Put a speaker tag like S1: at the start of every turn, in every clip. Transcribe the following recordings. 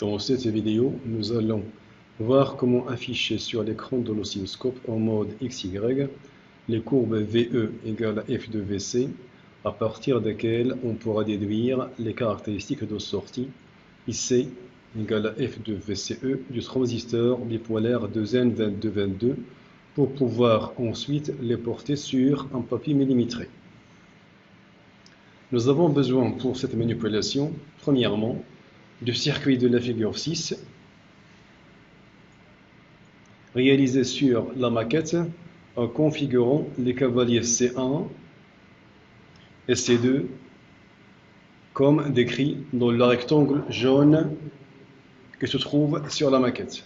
S1: Dans cette vidéo, nous allons voir comment afficher sur l'écran de l'oscilloscope en mode XY les courbes VE égale à F de VC, à partir desquelles on pourra déduire les caractéristiques de sortie IC égale à F de VCE du transistor bipolaire de N2222 pour pouvoir ensuite les porter sur un papier millimétré. Nous avons besoin pour cette manipulation, premièrement, du circuit de la figure 6 réalisé sur la maquette en configurant les cavaliers C1 et C2 comme décrit dans le rectangle jaune qui se trouve sur la maquette.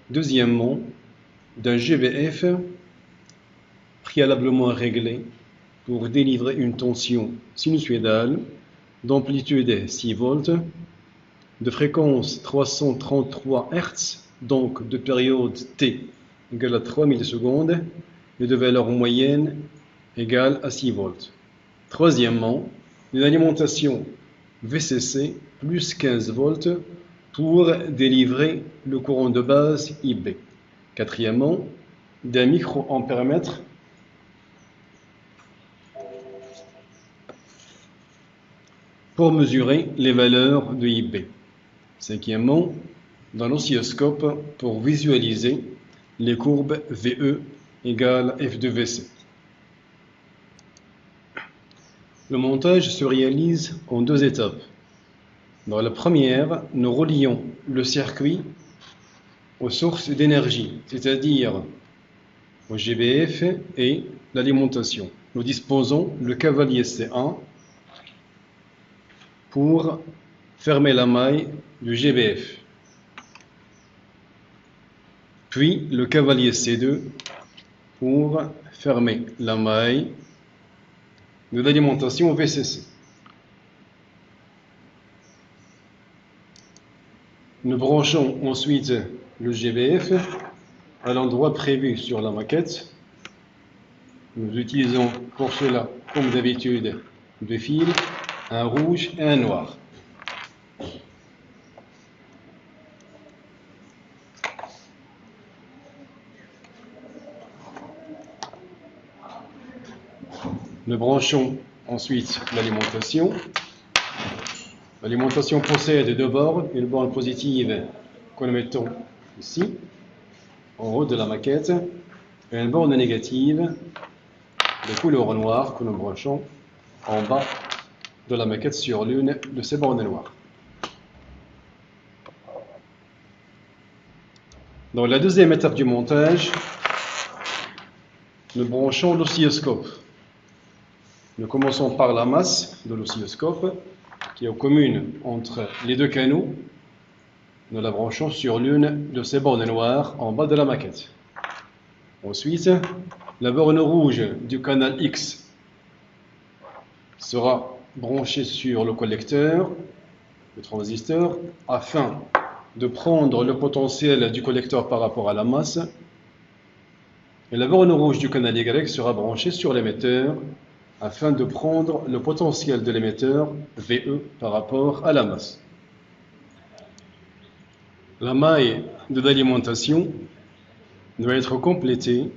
S1: Deuxièmement, d'un GBF préalablement réglé pour délivrer une tension sinusoïdale d'amplitude 6 volts, de fréquence 333 Hz, donc de période T égale à 3 millisecondes et de valeur moyenne égale à 6 volts. Troisièmement, une alimentation VCC plus 15 volts pour délivrer le courant de base IB. Quatrièmement, d'un microampèremètre pour mesurer les valeurs de IB. Cinquièmement, dans l'oscilloscope pour visualiser les courbes VE égale F de VC. Le montage se réalise en deux étapes. Dans la première, nous relions le circuit aux sources d'énergie, c'est-à-dire au GBF et l'alimentation. Nous disposons le cavalier C1 pour fermer la maille du GBF, puis le cavalier C2 pour fermer la maille de l'alimentation VCC. Nous branchons ensuite le GBF à l'endroit prévu sur la maquette. Nous utilisons pour cela, comme d'habitude, deux fils, un rouge et un noir. Nous branchons ensuite l'alimentation. L'alimentation possède deux bornes, une borne positive que nous mettons ici, en haut de la maquette, et une borne négative de couleur noire que nous branchons en bas de la maquette sur l'une de ces bornes noires. Dans la deuxième étape du montage, nous branchons l'oscilloscope. Nous commençons par la masse de l'oscilloscope qui est commune entre les deux canaux. Nous la branchons sur l'une de ces bornes noires en bas de la maquette. Ensuite, la borne rouge du canal X sera branchée sur le collecteur, le transistor, afin de prendre le potentiel du collecteur par rapport à la masse. Et la borne rouge du canal Y sera branchée sur l'émetteur afin de prendre le potentiel de l'émetteur VE par rapport à la masse. La maille de l'alimentation doit être complétée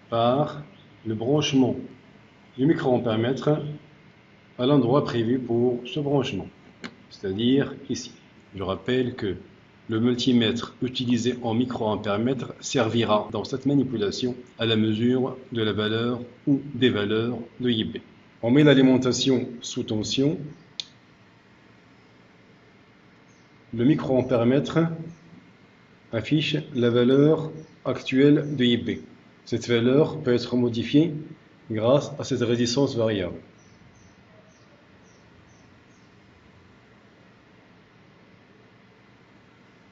S1: par le branchement du microampèremètre à l'endroit prévu pour ce branchement, c'est-à-dire ici. Je rappelle que le multimètre utilisé en microampèremètre servira dans cette manipulation à la mesure de la valeur ou des valeurs de IB. On met l'alimentation sous tension. Le microampèremètre affiche la valeur actuelle de IB. Cette valeur peut être modifiée grâce à cette résistance variable.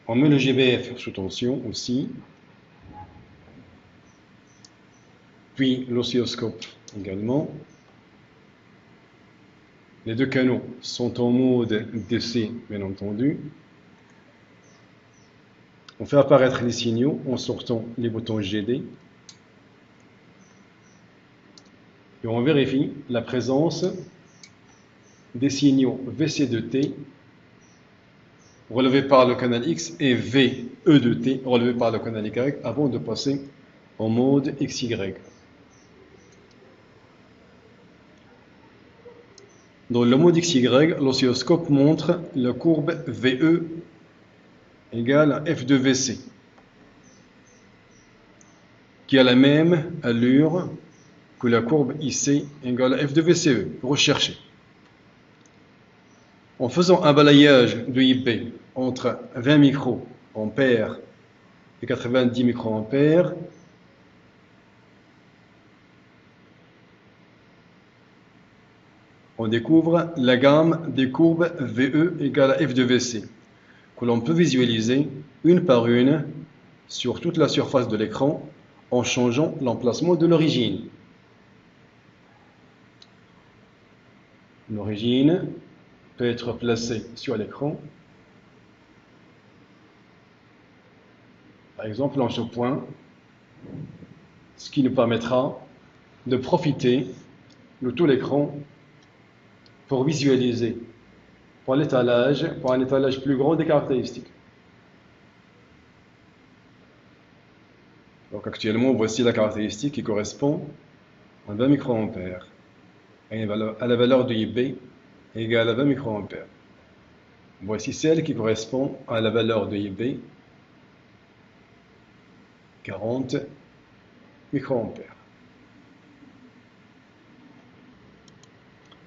S1: On met le GBF sous tension aussi, puis l'oscilloscope également. Les deux canaux sont en mode DC, bien entendu. On fait apparaître les signaux en sortant les boutons GD. Et on vérifie la présence des signaux VC de T relevé par le canal X et VE de T relevé par le canal Y avant de passer en mode XY. Dans le mode XY, l'oscilloscope montre la courbe VE égale à F de VC, qui a la même allure que la courbe IC égale à F de VCE, recherchée. En faisant un balayage de IB entre 20 microampères et 90 microampères, on découvre la gamme des courbes VE égale à F de VC, que l'on peut visualiser une par une sur toute la surface de l'écran en changeant l'emplacement de l'origine. L'origine peut être placée sur l'écran, par exemple en ce point, ce qui nous permettra de profiter de tout l'écran pour visualiser pour un étalage plus grand des caractéristiques. Donc actuellement, voici la caractéristique qui correspond à 20 microampères à la valeur de IB égale à 20 microampères. Voici celle qui correspond à la valeur de IB, 40 microampères.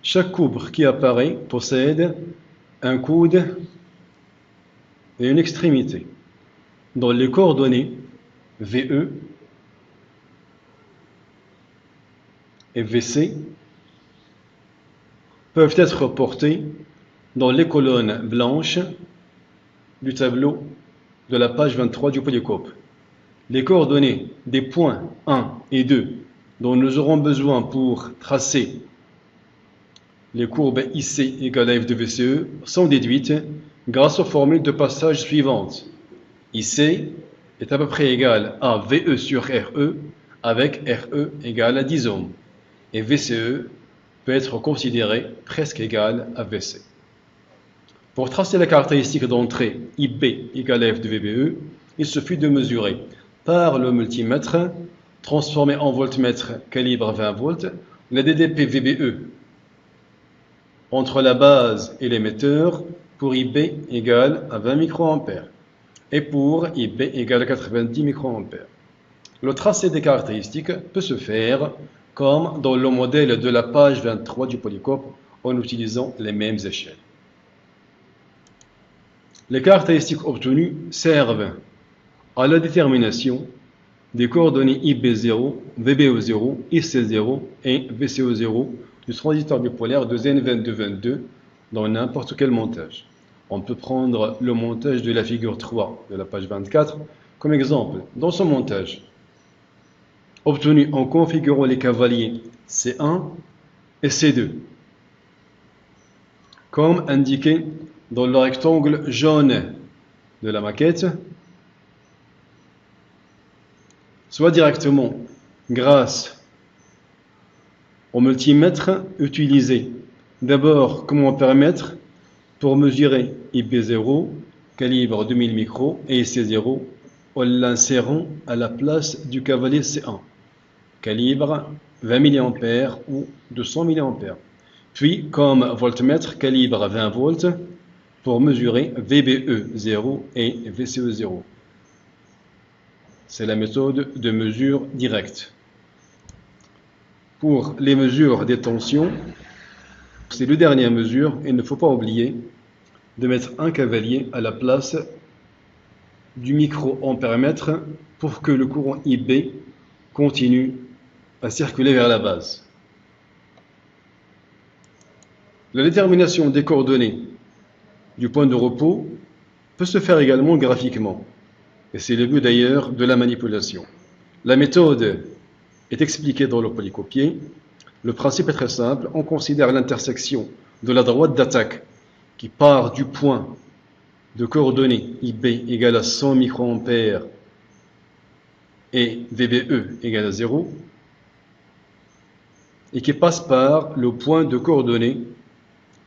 S1: Chaque courbe qui apparaît possède un coude et une extrémité, dont les coordonnées VE et VC peuvent être portées dans les colonnes blanches du tableau de la page 23 du polycope. Les coordonnées des points 1 et 2 dont nous aurons besoin pour tracer les courbes IC égale à F de VCE sont déduites grâce aux formules de passage suivantes. IC est à peu près égal à VE sur RE avec RE égale à 10 ohms et VCE peut être considéré presque égal à VC. Pour tracer la caractéristique d'entrée IB égale à F de VBE, il suffit de mesurer par le multimètre transformé en voltmètre calibre 20 volts la DDP VBE entre la base et l'émetteur pour IB égale à 20 microampères et pour IB égale à 90 microampères. Le tracé des caractéristiques peut se faire comme dans le modèle de la page 23 du polycope en utilisant les mêmes échelles. Les caractéristiques obtenues servent à la détermination des coordonnées IB0, VBE0, IC0 et VCE0 du transistor bipolaire de ZN2222 dans n'importe quel montage. On peut prendre le montage de la figure 3 de la page 24 comme exemple. Dans ce montage, obtenu en configurant les cavaliers C1 et C2, comme indiqué dans le rectangle jaune de la maquette, soit directement grâce au multimètre utilisé d'abord comme ampèremètre pour mesurer IB0 calibre 2000 micros et IC0 en l'insérant à la place du cavalier C1 calibre 20 mA ou 200 mA, puis comme voltmètre calibre 20 volts pour mesurer VBE0 et VCE0. C'est la méthode de mesure directe. Pour les mesures des tensions, c'est la dernière mesure, il ne faut pas oublier de mettre un cavalier à la place du microampèremètre pour que le courant IB continue à circuler vers la base. La détermination des coordonnées du point de repos peut se faire également graphiquement, et c'est le but d'ailleurs de la manipulation. La méthode est expliquée dans le polycopier. Le principe est très simple. On considère l'intersection de la droite d'attaque qui part du point de coordonnées IB égale à 100 microampères et VBE égale à 0 et qui passe par le point de coordonnées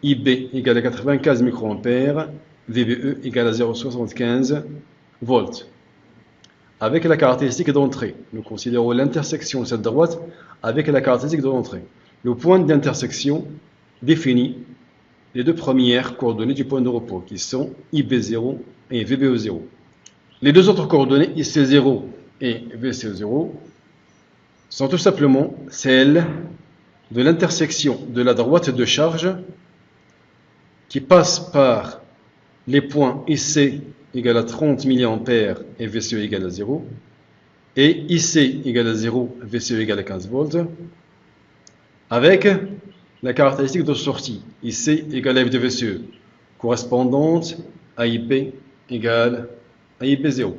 S1: IB égale à 95 microampères, VBE égale à 0,75 volts. Avec la caractéristique d'entrée, nous considérons l'intersection de cette droite avec la caractéristique de l'entrée. Le point d'intersection définit les deux premières coordonnées du point de repos, qui sont IB0 et VBE0. Les deux autres coordonnées, IC0 et VCE0, sont tout simplement celles de l'intersection de la droite de charge qui passe par les points IC égale à 30 mA et VCE égale à 0, et IC égale à 0, VCE égale à 15 volts, avec la caractéristique de sortie, IC égale à F de VCE, correspondante à IB égale à IB0.